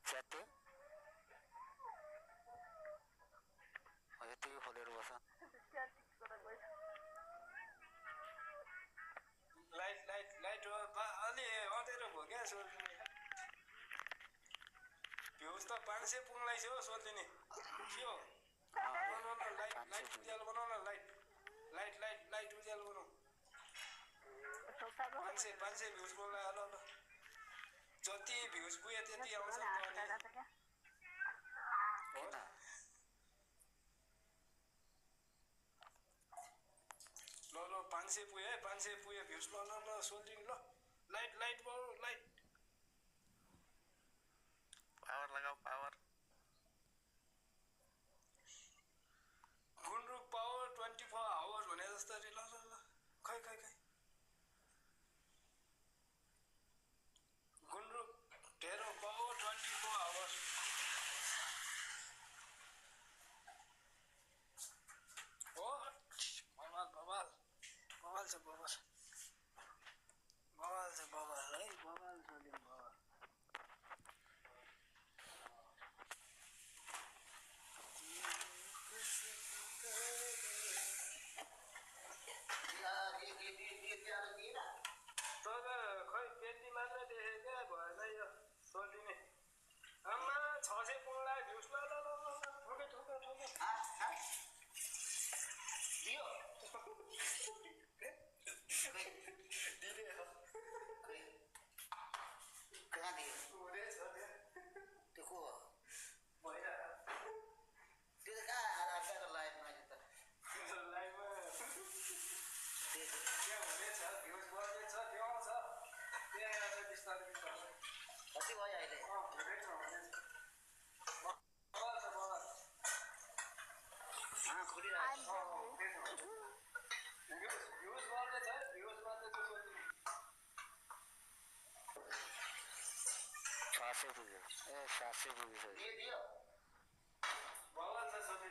च्याते यतिकै खोलेर बस लाइट अलि अँधेरो भयो क्या सोल्दिने भ्युज त 500 पुग्लाई छ हो सोल्दिने के हो बनाउन लाइट उज्यालो बनाउन लाइट उज्यालो बनाऊ 500 भ्युज पुग्ला ल जति भ्युज पुगे त्यति आउँछ ल 500 पुगे है 500 पुगे भ्युज ल सोल्दिने ल लाइट बनाऊ लाइट पावर लगाऊ पावर गुन्द्रुक पावर 24 आवर्स भने जस्तै ल खै गुन्द्रुक ढेरो पावर 24 आवर्स हो बवाल छ बवाल है बवाल सोल्दिने बवाल खै पेन्टी मात्र देखे क्या भएन यो सोल्दिने आमा 600 पुग्ला भ्युज ल ठोके दियो दिले हो कहाँ दियो ओरे छ त्यो को भइरा त्यो कहाँ आएर लाइभमा त लाइभमा के हुनेछ भ्युज बढ्दैछ त्यो आउँछ त्यहाँ आएर बिस्तारै कति भयो अहिले हुनेछ बवाल खुलिरहेको भ्युज बढ्दैछ भ्युज मात्रै त्यो सोल्दिने 600 पुग्यो 700 पुगिसक्यो दियो